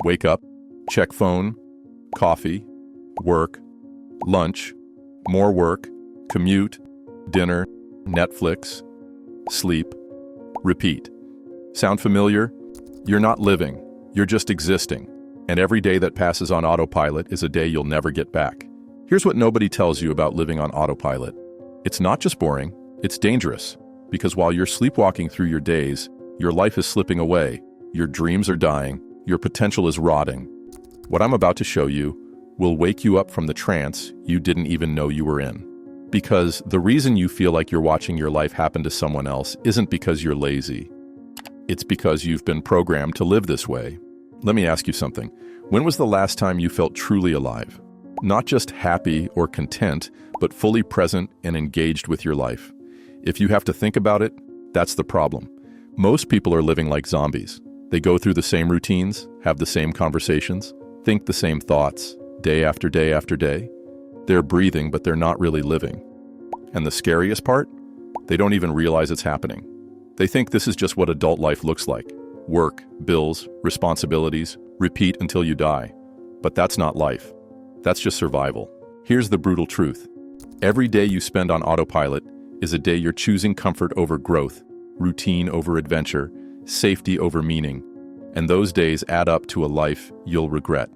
Wake up, check phone, coffee, work, lunch, more work, commute, dinner, Netflix, sleep, repeat. Sound familiar? You're not living, you're just existing. And every day that passes on autopilot is a day you'll never get back. Here's what nobody tells you about living on autopilot. It's not just boring, it's dangerous. Because while you're sleepwalking through your days, your life is slipping away, your dreams are dying, your potential is rotting. What I'm about to show you will wake you up from the trance you didn't even know you were in. Because the reason you feel like you're watching your life happen to someone else isn't because you're lazy. It's because you've been programmed to live this way. Let me ask you something. When was the last time you felt truly alive? Not just happy or content, but fully present and engaged with your life. If you have to think about it, that's the problem. Most people are living like zombies. They go through the same routines, have the same conversations, think the same thoughts, day after day after day. They're breathing, but they're not really living. And the scariest part? They don't even realize it's happening. They think this is just what adult life looks like. Work, bills, responsibilities, repeat until you die. But that's not life. That's just survival. Here's the brutal truth. Every day you spend on autopilot is a day you're choosing comfort over growth, routine over adventure, safety over meaning. And those days add up to a life you'll regret.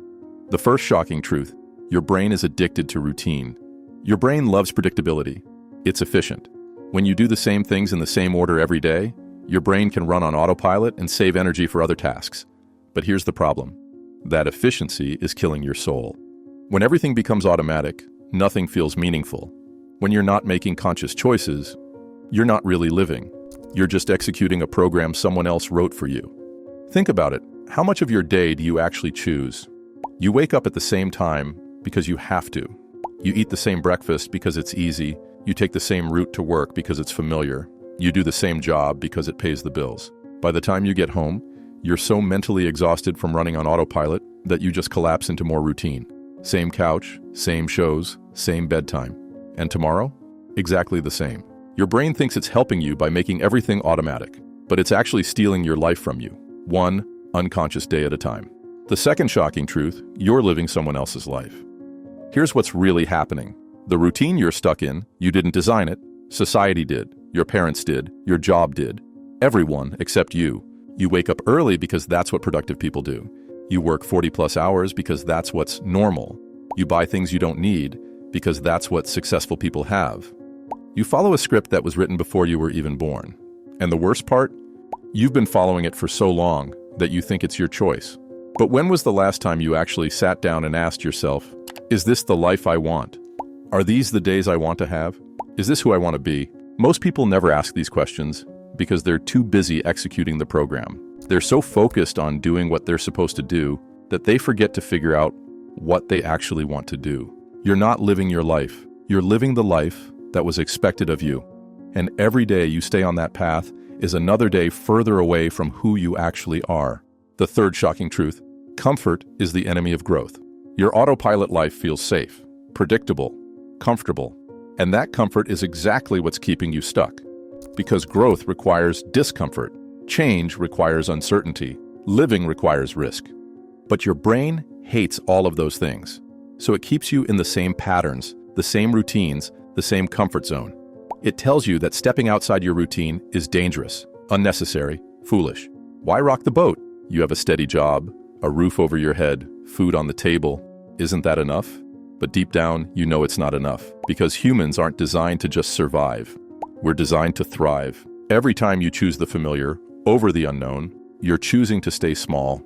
The first shocking truth, your brain is addicted to routine. Your brain loves predictability. It's efficient. When you do the same things in the same order every day, your brain can run on autopilot and save energy for other tasks. But here's the problem. That efficiency is killing your soul. When everything becomes automatic, nothing feels meaningful. When you're not making conscious choices, you're not really living. You're just executing a program someone else wrote for you. Think about it. How much of your day do you actually choose? You wake up at the same time because you have to. You eat the same breakfast because it's easy. You take the same route to work because it's familiar. You do the same job because it pays the bills. By the time you get home, you're so mentally exhausted from running on autopilot that you just collapse into more routine. Same couch, same shows, same bedtime. And tomorrow? Exactly the same. Your brain thinks it's helping you by making everything automatic, but it's actually stealing your life from you, one unconscious day at a time. The second shocking truth, you're living someone else's life. Here's what's really happening. The routine you're stuck in, you didn't design it. Society did. Your parents did. Your job did. Everyone except you. You wake up early because that's what productive people do. You work 40+ hours because that's what's normal. You buy things you don't need because that's what successful people have. You follow a script that was written before you were even born. And the worst part? You've been following it for so long that you think it's your choice. But when was the last time you actually sat down and asked yourself, is this the life I want? Are these the days I want to have? Is this who I want to be? Most people never ask these questions because they're too busy executing the program. They're so focused on doing what they're supposed to do that they forget to figure out what they actually want to do. You're not living your life. You're living the life that was expected of you. And every day you stay on that path is another day further away from who you actually are. The third shocking truth, comfort is the enemy of growth. Your autopilot life feels safe, predictable, comfortable, and that comfort is exactly what's keeping you stuck. Because growth requires discomfort, change requires uncertainty, living requires risk. But your brain hates all of those things, so it keeps you in the same patterns, the same routines, the same comfort zone. It tells you that stepping outside your routine is dangerous, unnecessary, foolish. Why rock the boat? You have a steady job, a roof over your head, food on the table. Isn't that enough? But deep down, you know it's not enough, because humans aren't designed to just survive. We're designed to thrive. Every time you choose the familiar over the unknown, you're choosing to stay small.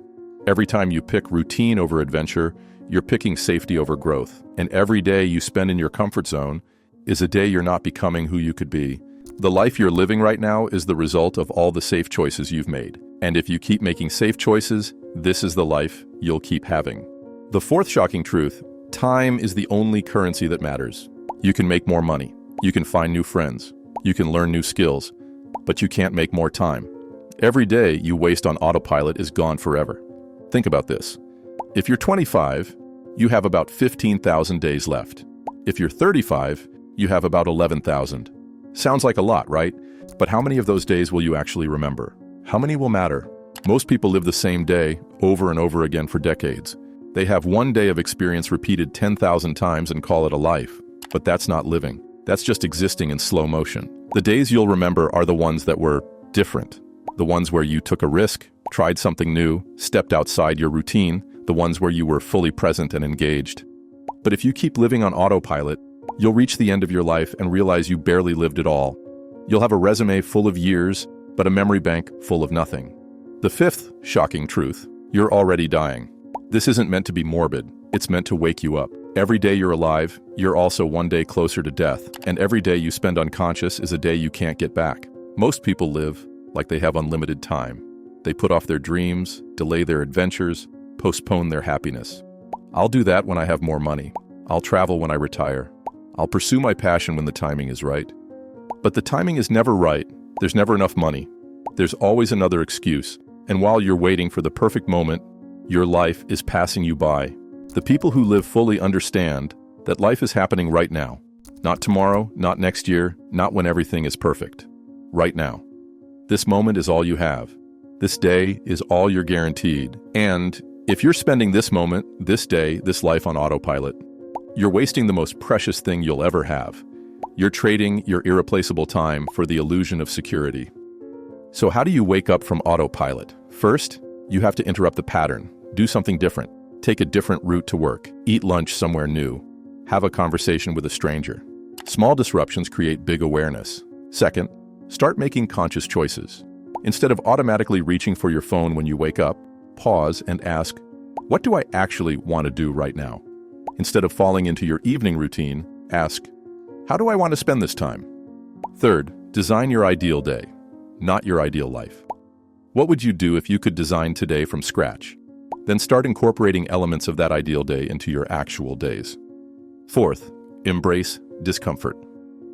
Every time you pick routine over adventure, you're picking safety over growth. And every day you spend in your comfort zone is a day you're not becoming who you could be. The life you're living right now is the result of all the safe choices you've made. And if you keep making safe choices, this is the life you'll keep having. The fourth shocking truth, time is the only currency that matters. You can make more money. You can find new friends. You can learn new skills. But you can't make more time. Every day you waste on autopilot is gone forever. Think about this. If you're 25, you have about 15,000 days left. If you're 35, you have about 11,000. Sounds like a lot, right? But how many of those days will you actually remember? How many will matter? Most people live the same day over and over again for decades. They have one day of experience repeated 10,000 times and call it a life. But that's not living. That's just existing in slow motion. The days you'll remember are the ones that were different. The ones where you took a risk, tried something new, stepped outside your routine, the ones where you were fully present and engaged. But if you keep living on autopilot, you'll reach the end of your life and realize you barely lived at all. You'll have a resume full of years, but a memory bank full of nothing. The fifth shocking truth: you're already dying. This isn't meant to be morbid. It's meant to wake you up. Every day you're alive, you're also one day closer to death, and every day you spend unconscious is a day you can't get back. Most people live like they have unlimited time. They put off their dreams, delay their adventures, postpone their happiness. I'll do that when I have more money. I'll travel when I retire. I'll pursue my passion when the timing is right. But the timing is never right. There's never enough money. There's always another excuse. And while you're waiting for the perfect moment, your life is passing you by. The people who live fully understand that life is happening right now. Not tomorrow, not next year, not when everything is perfect. Right now. This moment is all you have. This day is all you're guaranteed. And if you're spending this moment, this day, this life on autopilot, you're wasting the most precious thing you'll ever have. You're trading your irreplaceable time for the illusion of security. So how do you wake up from autopilot? First, you have to interrupt the pattern. Do something different. Take a different route to work. Eat lunch somewhere new. Have a conversation with a stranger. Small disruptions create big awareness. Second, start making conscious choices. Instead of automatically reaching for your phone when you wake up, pause and ask, what do I actually want to do right now? Instead of falling into your evening routine, ask, how do I want to spend this time? Third, design your ideal day, not your ideal life. What would you do if you could design today from scratch? Then start incorporating elements of that ideal day into your actual days. Fourth, embrace discomfort.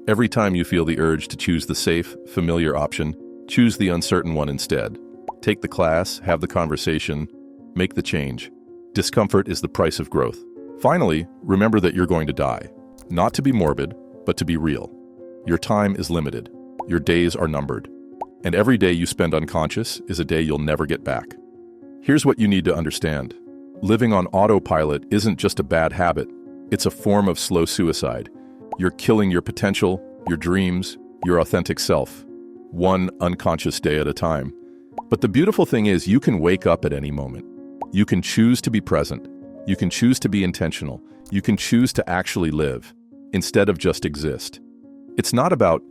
Every time you feel the urge to choose the safe, familiar option, choose the uncertain one instead. Take the class, have the conversation, make the change. Discomfort is the price of growth. Finally, remember that you're going to die. Not to be morbid, but to be real. Your time is limited. Your days are numbered. And every day you spend unconscious is a day you'll never get back. Here's what you need to understand. Living on autopilot isn't just a bad habit. It's a form of slow suicide. You're killing your potential, your dreams, your authentic self, one unconscious day at a time. But the beautiful thing is you can wake up at any moment. You can choose to be present. You can choose to be intentional. You can choose to actually live, instead of just exist. It's not about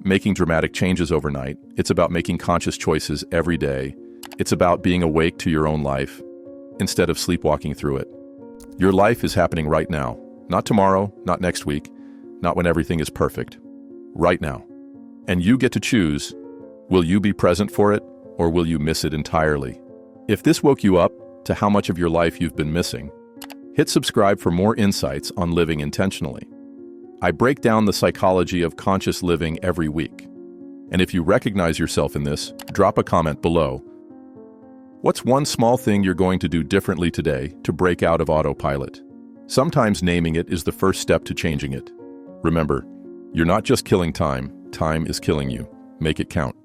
making dramatic changes overnight. It's about making conscious choices every day. It's about being awake to your own life, instead of sleepwalking through it. Your life is happening right now. Not tomorrow, not next week, not when everything is perfect. Right now. And you get to choose, will you be present for it, or will you miss it entirely? If this woke you up to how much of your life you've been missing, hit subscribe for more insights on living intentionally. I break down the psychology of conscious living every week. And if you recognize yourself in this, drop a comment below. What's one small thing you're going to do differently today to break out of autopilot? Sometimes naming it is the first step to changing it. Remember, you're not just killing time, time is killing you. Make it count.